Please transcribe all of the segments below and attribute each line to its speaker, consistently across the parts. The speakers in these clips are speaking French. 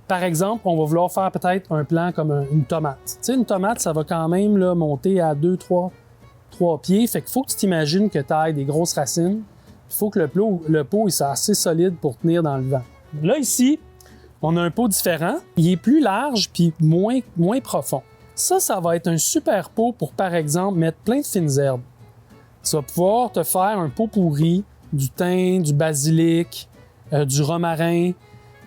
Speaker 1: Par exemple, on va vouloir faire peut-être un plan comme une tomate. Tu sais, une tomate, ça va quand même là, monter à 2-3 pieds. Fait qu'il faut que tu t'imagines que tu ailles des grosses racines. Il faut que le pot il soit assez solide pour tenir dans le vent. Là, ici, on a un pot différent. Il est plus large puis moins profond. Ça va être un super pot pour, par exemple, mettre plein de fines herbes. Tu vas pouvoir te faire un pot pourri, du thym, du basilic, du romarin.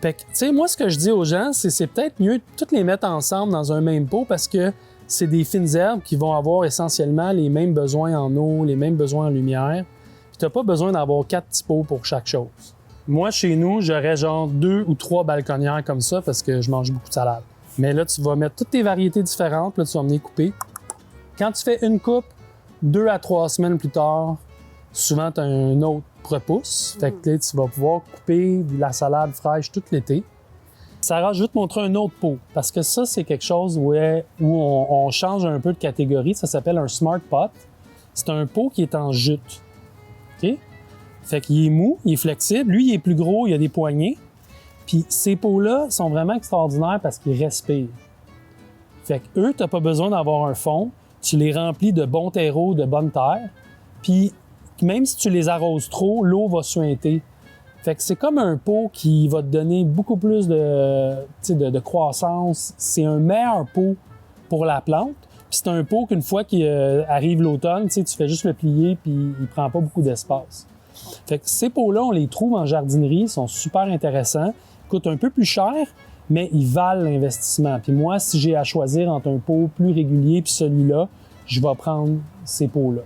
Speaker 1: Fait que, tu sais, moi, ce que je dis aux gens, c'est peut-être mieux de toutes les mettre ensemble dans un même pot parce que c'est des fines herbes qui vont avoir essentiellement les mêmes besoins en eau, les mêmes besoins en lumière. Puis tu n'as pas besoin d'avoir 4 petits pots pour chaque chose. Moi, chez nous, j'aurais genre 2 ou 3 balconnières comme ça parce que je mange beaucoup de salade. Mais là, tu vas mettre toutes tes variétés différentes, là, tu vas venir couper. Quand tu fais une coupe, 2 à 3 semaines plus tard, souvent, tu as un autre repousse. Fait que là, tu vas pouvoir couper de la salade fraîche tout l'été. Sarah, je vais te montrer un autre pot, parce que ça, c'est quelque chose où on change un peu de catégorie. Ça s'appelle un Smart Pot. C'est un pot qui est en jute. OK? Fait qu'il est mou, il est flexible. Lui, il est plus gros, il a des poignées. Puis ces pots-là sont vraiment extraordinaires parce qu'ils respirent. Fait qu'eux, tu n'as pas besoin d'avoir un fond. Tu les remplis de bon terreau, de bonne terre. Puis même si tu les arroses trop, l'eau va suinter. Fait que c'est comme un pot qui va te donner beaucoup plus de croissance. C'est un meilleur pot pour la plante. Puis c'est un pot qu'une fois qu'il arrive l'automne, tu fais juste le plier puis il prend pas beaucoup d'espace. Fait que ces pots-là, on les trouve en jardinerie, ils sont super intéressants. Ils coûtent un peu plus cher, mais ils valent l'investissement. Puis moi, si j'ai à choisir entre un pot plus régulier puis celui-là, je vais prendre ces pots-là.